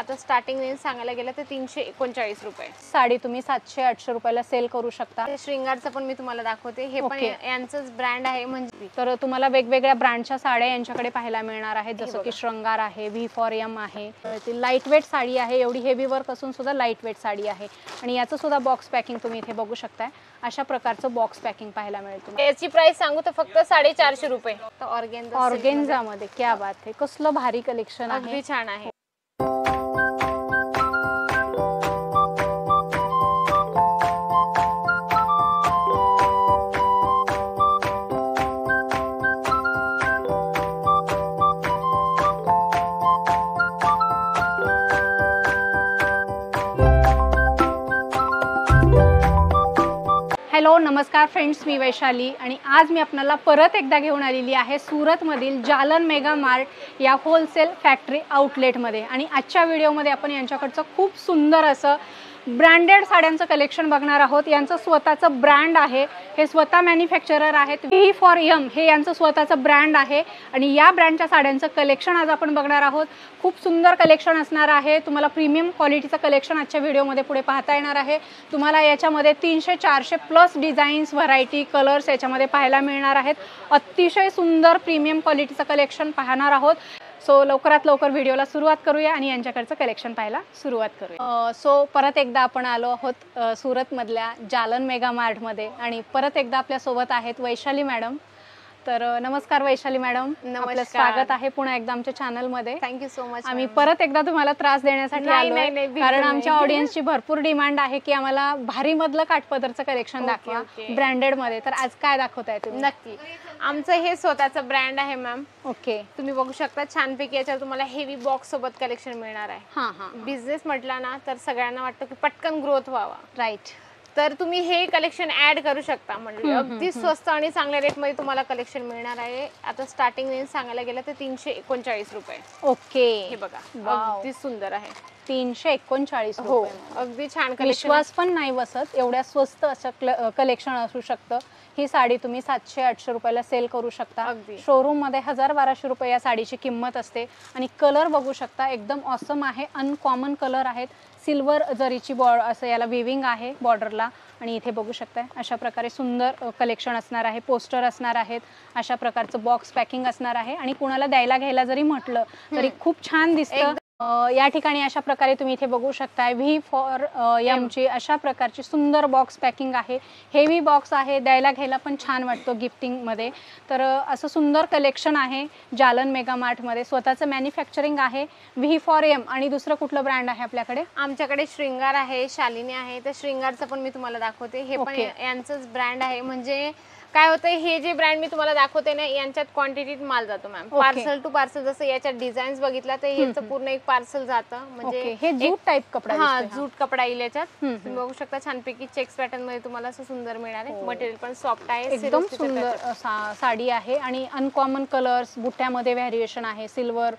आता starting range सांगायला गेलं तर 339 रुपये। साडी तुम्ही 700-800 रुपयाला सेल करू शकता। श्रृंगारचं पण मी तुम्हाला दाखवते, हे पण यांचंच ब्रँड आहे। म्हणजे तर तुम्हाला वेगवेगळ्या ब्रँडच्या साड्या यांच्याकडे पाहायला मिळणार आहेत, जसं की श्रृंगार आहे, व्ही फॉर एम आहे, ती लाईट वेट साडी आहे, एवढी हेवी वर्क असून सुद्धा लाईट वेट साडी आहे। आणि याचं सुद्धा बॉक्स पॅकिंग तुम्ही इथे बघू शकताय, अशा प्रकारचं बॉक्स पॅकिंग पाहायला मिळेल तुम्हाला। याची प्राइस सांगू तर फक्त 450 रुपये। ऑर्गेन्झा मध्ये क्या बात आहे, कसलं भारी कलेक्शन आहे, अगदी छान आहे। हॅलो नमस्कार फ्रेंड्स, मी वैशाली आणि आज मी आपल्याला परत एकदा घेऊन आलेली आहे सूरतमधील जालन मेगा मार्ट या होलसेल फॅक्टरी आउटलेटमध्ये। आणि आजच्या व्हिडिओमध्ये आपण यांच्याकडचं खूप सुंदर असं ब्रँडेड साड्यांचं कलेक्शन बघणार आहोत। यांचं स्वतःचं ब्रँड आहे, हे स्वतः मॅन्युफॅक्चरर आहेत। व्ही फॉर एम हे यांचं स्वतःचं ब्रँड आहे आणि या ब्रँडच्या साड्यांचं कलेक्शन आज आपण बघणार आहोत। खूप सुंदर कलेक्शन असणार आहे, तुम्हाला प्रीमियम क्वालिटीचं कलेक्शन आजच्या व्हिडिओमध्ये पुढे पाहता येणार आहे। तुम्हाला याच्यामध्ये 300-400 प्लस डिझाईन्स, व्हरायटी, कलर्स याच्यामध्ये पाहायला मिळणार आहेत। अतिशय सुंदर प्रीमियम क्वालिटीचं कलेक्शन पाहणार आहोत। सो लवकरात लवकर व्हिडिओला सुरुवात करूया आणि यांच्याकडचं कलेक्शन पाहायला सुरुवात करूया। सो परत एकदा आपण आलो आहोत सूरतमधल्या जालन मेगा मार्टमध्ये आणि परत एकदा आपल्यासोबत आहेत वैशाली मॅडम। तर नमस्कार वैशाली मॅडम, आपलं स्वागत आहे पुन्हा एकदा आमच्या चॅनलमध्ये। Thank you so much. आम्ही परत एकदा तुम्हाला त्रास देण्यासाठी आलोय, कारण आमच्या ऑडियन्सची भरपूर डिमांड आहे की आम्हाला भारी मधलं काठपदरचं कलेक्शन दाखवा ब्रँडेड मध्ये। तर आज काय दाखवताय तुम्ही? नक्की, आमचं हे स्वतःचं ब्रँड आहे मॅम। ओके, तुम्ही बघू शकता छानपैकी याच्यावर तुम्हाला हेवी बॉक्स सोबत कलेक्शन मिळणार आहे। हां हां, बिझनेस म्हटला ना तर सगळ्यांना वाटतं की पटकन ग्रोथ व्हावा, राईट। तर तुम्ही हे कलेक्शन ऍड करू शकता। म्हणजे अगदी स्वस्त आणि चांगल्या रेट मध्ये तुम्हाला कलेक्शन मिळणार आहे। आता स्टार्टिंग रेंज सांगायला गेलं तर 339 रुपये। ओके, हे बघा अगदी सुंदर आहे, 339 हो रुपये। अगदी छान कलेक्शन, विश्वास पण नाही बसत एवढ्या स्वस्त असं कलेक्शन असू शकतं। ही साडी तुम्ही 700-800 रुपयाला सेल करू शकता। अगदी शोरूम मध्ये 1000-1200 रुपये या साडीची किंमत असते। आणि कलर बघू शकता, एकदम ऑसम आहे, अनकॉमन कलर आहेत। सिल्वर जरीची असं याला विविंग आहे बॉर्डरला। आणि इथे बघू शकता अशा प्रकारे सुंदर कलेक्शन असणार आहे, पोस्टर असणार आहेत, अशा प्रकारचं बॉक्स पॅकिंग असणार आहे। आणि कुणाला द्यायला घ्यायला जरी म्हटलं तरी खूप छान दिसतं। या ठिकाणी अशा प्रकारे तुम्ही इथे बघू शकता व्ही फॉर एम ची अशा प्रकारची सुंदर बॉक्स पॅकिंग आहे। हेवी बॉक्स आहे, द्यायला घ्यायला पण छान वाटतो गिफ्टिंग मध्ये। तर असं सुंदर कलेक्शन आहे जालन मेगा मार्ट मध्ये, स्वतःचं मॅन्युफॅक्चरिंग आहे व्ही फॉर एम। आणि दुसरं कुठलं ब्रँड आहे आपल्याकडे? आमच्याकडे श्रृंगार आहे, शालिनी आहे। तर श्रृंगारचं पण मी तुम्हाला दाखवते, हे पण यांचंच ब्रँड आहे। म्हणजे काय होतं, हे जे ब्रँड मी तुम्हाला दाखवते ना यांच्यात क्वांटिटीत माल जातो मॅम, पार्सल टू पार्सल। जसं याच्यात डिझाईन्स बघितला तर याचं पूर्ण एक पार्सल जातं। म्हणजे हे जूट टाइप कपडा, हा जूट कपडा येईल याच्यात। तुम्ही बघू शकता छानपैकी चेक्स पॅटर्न मध्ये तुम्हाला असं सुंदर मिळणार आहे। मटेरियल पण सॉफ्ट आहे, एकदम सुंदर साडी आहे। आणि अनकॉमन कलर्स, बुट्ट्यामध्ये व्हेरिएशन आहे, सिल्वर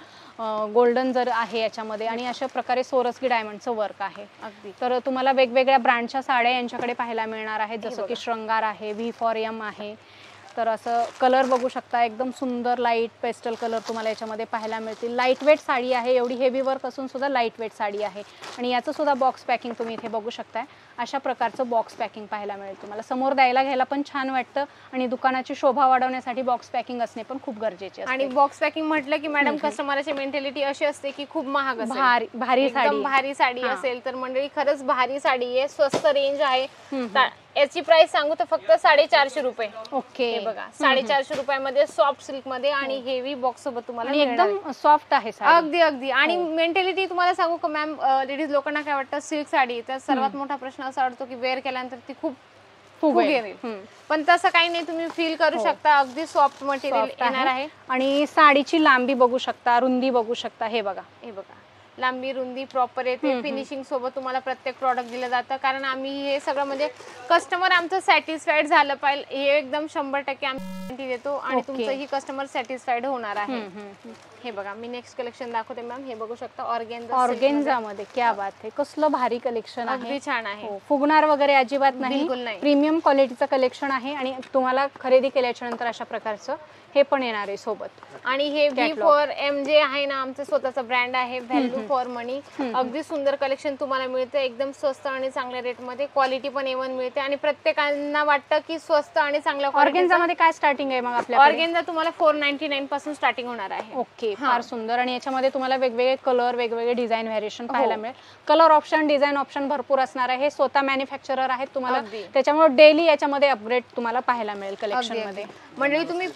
गोल्डन जर आहे याच्यामध्ये। आणि अशा प्रकारे सोरस्की डायमंडचं वर्क आहे अगदी। तर तुम्हाला वेगवेगळ्या ब्रँडच्या साड्या यांच्याकडे पाहायला मिळणार आहेत, जसं की श्रृंगार आहे, व्ही फॉर एम आहे। तर असं कलर बघू शकता, एकदम सुंदर लाईट पेस्टल कलर तुम्हाला याच्यामध्ये पाहायला मिळतील। लाईट वेट साडी आहे, एवढी हेवी वर्क असून सुद्धा लाईट वेट साडी आहे। आणि याचं सुद्धा बॉक्स पॅकिंग तुम्ही इथे बघू शकताय, अशा प्रकारचं बॉक्स पॅकिंग पाहायला मिळेल तुम्हाला। समोर द्यायला घ्यायला पण छान वाटतं आणि दुकानाची शोभा वाढवण्यासाठी बॉक्स पॅकिंग असणे पण खूप गरजेचे असते। आणि बॉक्स पॅकिंग म्हटलं की मॅडम कस्टमरची मेंटॅलिटी अशी असते की खूप महाग असेल, भारी साडी, भारी साडी असेल तर मंडळी खरंच भारी साडी आहे, स्वस्त रेंज आहे। याची प्राइस सांगू तर फक्त 450 रुपये। ओके, हे बघा 450 रुपयामध्ये सॉफ्ट सिल्क मध्ये आणि हेवी बॉक्स सोबत तुम्हाला एकदम सॉफ्ट आहे साडी, अगदी अगदी। आणि मेंटॅलिटी तुम्हाला सांगू का मॅम, लेडीज लोकांना काय वाटतं सिल्क साडी, तर सर्वात मोठा प्रश्न असा वाटतो की वेअर केल्यानंतर ती खूप फुगेल, पण तसं काही नाही, तुम्ही फील करू शकता, अगदी सॉफ्ट मटेरियल येणार आहे। आणि साडीची लांबी बघू शकता, रुंदी बघू शकता, हे बघा लांबी रुंदी प्रॉपर येते। फिनिशिंग सोबत तुम्हाला प्रत्येक प्रॉडक्ट दिलं जातं, कारण आम्ही हे सगळं म्हणजे कस्टमर आमचं सॅटिस्फाईड झालं पाहिजे हे एकदम 100% आम्ही गॅरंटी देतो आणि तुमचंही कस्टमर सॅटिस्फाईड होणार आहे। हे बघा मी नेक्स्ट कलेक्शन दाखवते मॅम, हे बघू शकता ऑर्गेन्झा मध्ये, क्या बात आहे, कसलं भारी कलेक्शन आहे, अगदी छान आहे। फुगणार वगैरे अजिबात नाही, बिलकुल नाही, प्रीमियम क्वालिटीचं कलेक्शन आहे। आणि तुम्हाला खरेदी केल्याच्या नंतर अशा प्रकारचं हे पण येणार आहे सोबत। आणि हे व्ही फॉर एम जे आहे ना आमचं स्वतःचं ब्रँड आहे, व्हॅल्यू फॉर मनी. अगदी सुंदर कलेक्शन तुम्हाला मिळतं एकदम स्वस्त आणि चांगल्या रेट मध्ये. क्वालिटी पण A1 मिळते आणि प्रत्येकांना वाटतं की स्वस्त आणि चांगल्या ऑर्गेन्झा मध्ये काय स्टार्टिंग आहे मग आपल्या? ऑर्गेन्झा तुम्हाला 499 पासून स्टार्टिंग होणार आहे. ओके, फार सुंदर. आणि याच्यामध्ये तुम्हाला वेगवेगळे कलर, वेगवेगळे डिझाईन व्हेरिएशन पाहायला मिळेल. कलर ऑप्शन, डिझाईन ऑप्शन भरपूर असणार आहे. हे स्वतः मॅन्युफॅक्चरर आहेत तुम्हाला, त्याच्यामुळे डेली याच्यामध्ये अपग्रेड तुम्हाला पाहायला मिळेल कलेक्शन मध्ये. म्हणजे तुम्ही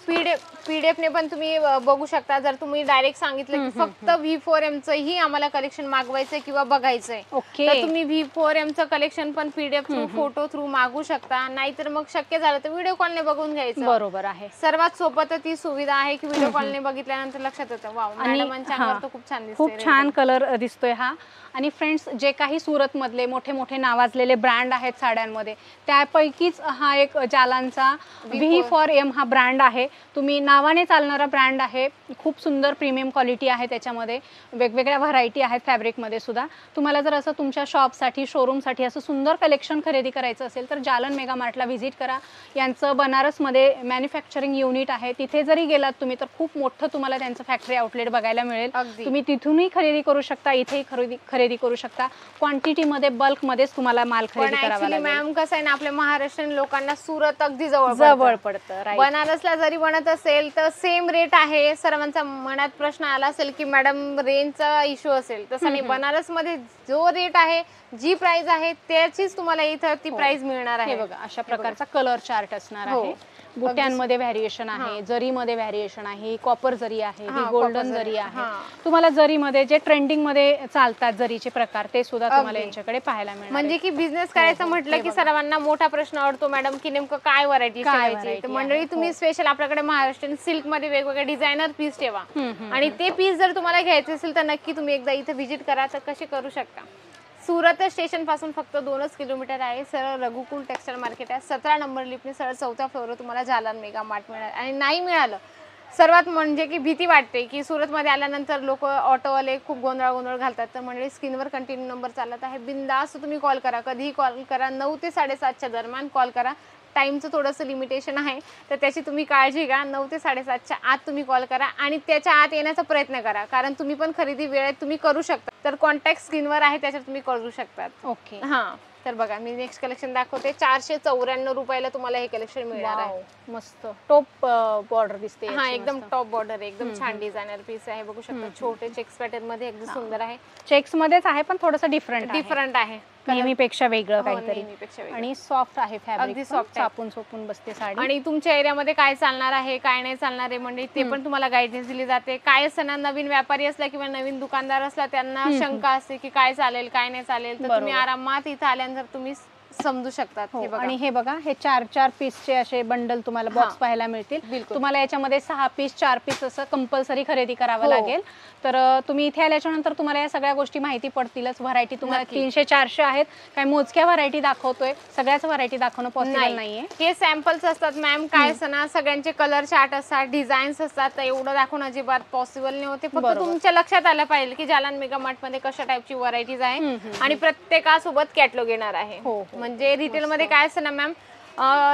पीडीएफ ने पण तुम्ही बघू शकता. जर तुम्ही डायरेक्ट सांगितलं की फक्त V4M चं ही आम्हाला कलेक्शन मागवायचंय किंवा बघायचंय, तर तुम्ही V4M चं कलेक्शन पण पीडीएफ थ्रू, फोटो थ्रू मागू शकता. नाहीतर मग शक्य झालं तर व्हिडिओ कॉलने बघून घ्यायचं. बरोबर आहे. सर्वात सोपं तर ती सुविधा आहे की व्हिडिओ कॉलने बघितल्यानंतर लक्षात येतं वाव मॅडमांच्या अंगावर तर खूप छान दिसतंय. खूप छान कलर दिसतोय हा. आणि फ्रेंड्स, जे काही सुरत मधले मोठे मोठे नावाजलेले ब्रँड आहेत साड्यांमध्ये, त्यापैकीच हा एक जालानचा V4M हा ब्रँड आहे. तुम्ही नावाने चालणारा ब्रँड आहे. खूप सुंदर प्रीमियम क्वालिटी आहे. त्याच्यामध्ये वेगवेगळ्या व्हरायटी आहेत फॅब्रिकमध्ये सुद्धा. तुम्हाला जर असं तुमच्या शॉपसाठी, शोरूमसाठी असं सुंदर कलेक्शन खरेदी करायचं असेल तर जालन मेगा मार्टला व्हिजिट करा. यांचं बनारसमध्ये मॅन्युफॅक्चरिंग युनिट आहे. तिथे जरी गेलात तुम्ही तर खूप मोठं तुम्हाला त्यांचं फॅक्टरी आउटलेट बघायला मिळेल. तुम्ही तिथूनही खरेदी करू शकता, इथेही खरेदी करू शकता. क्वांटिटी मध्ये, बल्क मध्येच तुम्हाला माल खरेदी करावा लागेल. मॅम कसं आहे ना, आपल्या महाराष्ट्रीयन लोकांना सुरत अगदी जवळ पडतं. बनारसला जरी बनत असेल तर सेम रेट आहे. सर्वांचा मनात प्रश्न आला असेल की मॅडम रेंजचा इश्यू असेल, तसं नाही. बनारस मध्ये जो रेट आहे, जी प्राइस आहे त्याचीच तुम्हाला इथं ती प्राइस मिळणार आहे. बघा, अशा प्रकारचा कलर चार्ट असणार आहे. बुट्यांमध्ये व्हॅरिएशन आहे, जरीमध्ये व्हॅरिएशन आहे, कॉपर जरी आहे, ही गोल्डन जरी आहे. तुम्हाला जरीमध्ये जे ट्रेंडिंग मध्ये चालतात जरीचे प्रकार, ते सुद्धा तुम्हाला यांच्याकडे पाहायला मिळेल. म्हणजे की बिझनेस करायचं म्हटलं की सर्वांना मोठा प्रश्न अडतो मॅडम की नेमकं काय व्हरायटी ठेवायची. तर मंडळी, तुम्ही स्पेशल आपल्याकडे महाराष्ट्रीयन सिल्क मध्ये वेगवेगळे डिझायनर पीस ठेवा. आणि ते पीस जर तुम्हाला घ्यायचे असेल तर नक्की तुम्ही एकदा इथे व्हिजिट करा. तर कशी करू शकता? सुरत स्टेशन पासून फक्त 2 किलोमीटर आहे. सरळ रघुकुल टेक्सटाईल मार्केट आहे. 17 नंबर लिफ्टने सरळ 4थ्या फ्लोअरवर तुम्हाला जालन मेगा मार्ट मिळणार. आणि नाही मिळालं, सर्वात म्हणजे की भीती वाटते की सुरतमध्ये आल्यानंतर लोक ऑटोवाले खूप गोंधळ घालतात. तर म्हणजे स्क्रीनवर कंटिन्यू नंबर चालत आहे. बिंदास्त तुम्ही कॉल करा, कधीही कॉल करा. 9 ते 7:30च्या दरम्यान कॉल करा. टाईमचं थोडंसं लिमिटेशन आहे, तर त्याची तुम्ही काळजी घ्या. 9 ते 7:30च्या आत तुम्ही कॉल करा आणि त्याच्या आत येण्याचा प्रयत्न करा. कारण तुम्ही पण खरेदी वेळेत तुम्ही करू शकता. तर कॉन्टॅक्ट स्क्रीनवर आहे, त्याच्यावर तुम्ही करू शकतात. ओके, हां. तर बघा, मी नेक्स्ट कलेक्शन दाखवते. 494 रुपयाला तुम्हाला हे कलेक्शन मिळणार आहे. मस्त टॉप बॉर्डर दिसते. हा, एकदम टॉप बॉर्डर, एकदम छान डिझायनर पीस आहे. बघू शकता, छोटे चेक्स पॅटर्न मध्ये एकदम सुंदर आहे. चेक्स मध्येच आहे पण थोडंसं डिफरंट आहे. नेहमीपेक्षा वेगळं काहीतरी. आणि सॉफ्ट आहे फॅब्रिक, अगदी सॉफ्ट, चापून बसते साडी. आणि तुमच्या एरियामध्ये काय चालणार आहे, काय नाही चालणार आहे, म्हणजे ते पण तुम्हाला गायडन्स दिली जाते. काय असताना नवीन व्यापारी असला किंवा नवीन दुकानदार असला, त्यांना शंका असते की काय चालेल, काय नाही चालेल, तर तुम्ही आरामात इथं आल्यानंतर तुम्ही समजू शकतात. आणि हे बघा, हे 4 पीसचे असे बंडल तुम्हाला बॉक्स पाहायला मिळतील. तुम्हाला याच्यामध्ये 6 पीस 4 पीस असं कंपल्सरी खरेदी करावं लागेल. तर तुम्ही इथे आल्याच्या नंतर तुम्हाला या सगळ्या गोष्टी माहिती पडतीलच. व्हरायटी तुम्हाला 300-400 आहेत. काही मोजक्या व्हरायटी दाखवतोय, सगळ्याच व्हरायटी दाखवणं पॉसिबल नाहीये. हे सॅम्पल्स असतात मॅम. काय असतं, सगळ्यांचे कलर चार्ट असतात, डिझाईन्स असतात, तर एवढं दाखवणं अजिबात पॉसिबल नाही होते. फक्त तुमच्या लक्षात आलं पाहिजे की जालन मेगा मार्ट मध्ये कशा टाईपची व्हरायटीज आहे आणि प्रत्येकासोबत कॅटलॉग येणार आहे. म्हणजे रिटेल मध्ये काय असतं ना मॅम,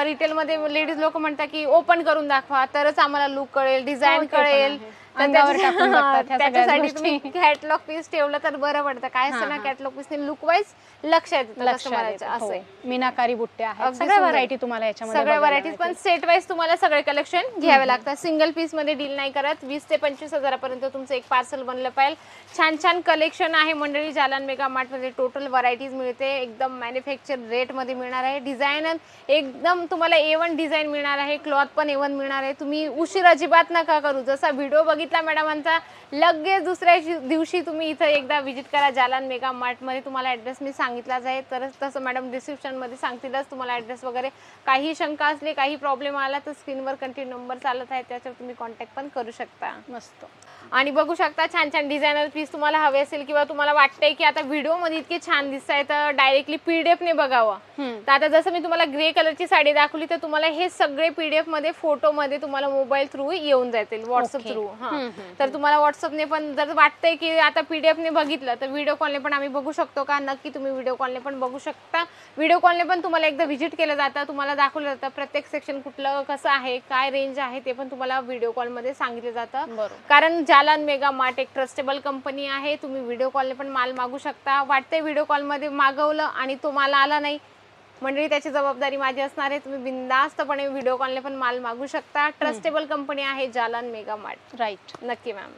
रिटेल मध्ये लेडीज लोक म्हणतात की ओपन करून दाखवा तरच आम्हाला लुक कळेल, डिझाईन कळेल. त्याच्यासाठी तुम्ही कॅटलॉग पीस ठेवलं तर बरं पडतं. काय असतं ना, कॅटलॉग पीसने लुक वाईज लक्षात येतं. मीनाकारी बुट्टे आहेत, सगळ्या व्हरायटी तुम्हाला याच्यामध्ये, सगळ्या व्हरायटीज. पण सेट वाईज तुम्हाला सगळे कलेक्शन घ्यावे लागतात. सिंगल पीस मध्ये डील नाही करत. 20 ते 25 हजारापर्यंत तुमचं एक पार्सल बनलं पाहिजे. छान कलेक्शन आहे मंडळी. जालन मेगा मार्ट मध्ये टोटल व्हरायटीज मिळते. एकदम मॅन्युफॅक्चर रेट मध्ये मिळणार आहे. डिझाईन एकदम तुम्हाला A1 डिझाईन मिळणार आहे. क्लॉथ पण A1 मिळणार आहे. तुम्ही उशीर अजिबात नका करू. जसा व्हिडिओ बघितला मॅडमांचा, लगेच दुसऱ्या दिवशी तुम्ही इथं एकदा व्हिजिट करा जालन मेगा मार्ट मध्ये. तुम्हाला ऍड्रेस मी सांगितलाच आहे, तर तसं मॅडम डिस्क्रिप्शन मध्ये सांगतीलच तुम्हाला ऍड्रेस वगैरे. काही शंका असली, काही प्रॉब्लेम आला तर स्क्रीनवर कंटिन्यू नंबर चालत आहे, त्याच्यावर तुम्ही कॉन्टॅक्ट पण करू शकता. मस्त. आणि बघू शकता, छान डिझायनर पीस तुम्हाला हवे असेल किंवा तुम्हाला वाटतंय की आता व्हिडिओ मध्ये इतके छान दिसत आहे तर डायरेक्टली पीडीएफ ने बघावं. तर आता जसं मी तुम्हाला ग्रे कलरची साडी दाखवली, तर तुम्हाला हे सगळे पीडीएफ मध्ये, फोटो मध्ये तुम्हाला मोबाईल थ्रू येऊन जातील, व्हॉट्सअप थ्रू. तर तुम्हाला व्हॉट्सअपने पण जर वाटतंय की आता पीडीएफ ने बघितलं तर व्हिडिओ कॉलने पण आम्ही बघू शकतो का? नक्की तुम्ही व्हिडिओ कॉलने पण बघू शकता. व्हिडिओ कॉलने पण तुम्हाला एकदा व्हिजिट केलं जातं, तुम्हाला दाखवलं जातं प्रत्येक सेक्शन कुठलं कसं आहे, काय रेंज आहे, ते पण तुम्हाला व्हिडिओ कॉल मध्ये सांगितलं जातं. कारण जालन मेगा मार्ट एक ट्रस्टेबल कंपनी आहे. तुम्ही व्हिडिओ कॉलने पण माल मागू शकता. वाटते व्हिडिओ कॉलमध्ये मागवलं आणि तो माल आला नाही, मंडळी त्याची जबाबदारी माझी असणार आहे. तुम्ही बिनधास्तपणे व्हिडिओ कॉलने पण माल मागू शकता. ट्रस्टेबल कंपनी आहे जालन मेगा मार्ट. राईट. नक्की मॅम.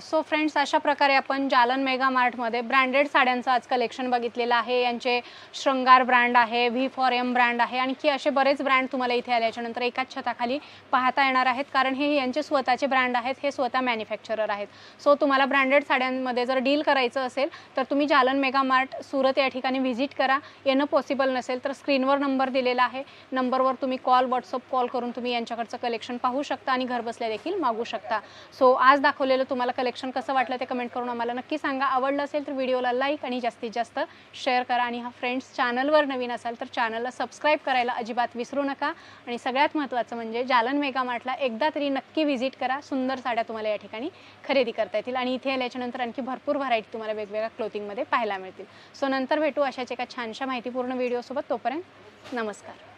सो फ्रेंड्स, अशा प्रकारे आपण जालन मेगा मार्टमध्ये ब्रँडेड साड्यांचं आज कलेक्शन बघितलेलं आहे. यांचे शृंगार ब्रँड आहे, व्ही फॉर एम ब्रँड आहे, आणखी असे बरेच ब्रँड तुम्हाला इथे आल्याच्यानंतर एकाच छताखाली पाहता येणार आहेत, कारण हे यांचे स्वतःचे ब्रँड आहेत. हे स्वतः मॅन्युफॅक्चरर आहेत. सो तुम्हाला ब्रँडेड साड्यांमध्ये जर डील करायचं असेल तर तुम्ही जालन मेगा मार्ट सुरत या ठिकाणी व्हिजिट करा. येणं पॉसिबल नसेल तर स्क्रीनवर नंबर दिलेला आहे. नंबरवर तुम्ही व्हॉट्सअप कॉल करून तुम्ही यांच्याकडचं कलेक्शन पाहू शकता आणि घरबसल्या देखील मागू शकता. सो आज दाखवलेलं तुम्हाला कलेक्शन कसं वाटलं ते कमेंट करून आम्हाला नक्की सांगा. आवडलं असेल तर व्हिडिओला लाईक आणि जास्तीत जास्त शेअर करा. आणि हा फ्रेंड्स, चॅनलवर नवीन असाल तर चॅनलला सबस्क्राईब करायला अजिबात विसरू नका. आणि सगळ्यात महत्त्वाचं म्हणजे जालन मेगा मार्टला एकदा तरी नक्की व्हिजिट करा. सुंदर साड्या तुम्हाला या ठिकाणी खरेदी करता येतील आणि इथे आल्याच्यानंतर आणखी भरपूर व्हरायटी तुम्हाला वेगवेगळ्या क्लोथिंगमध्ये पाहायला मिळतील. सो नंतर भेटू अशाच एका छानशा माहितीपूर्ण व्हिडिओसोबत. तोपर्यंत नमस्कार.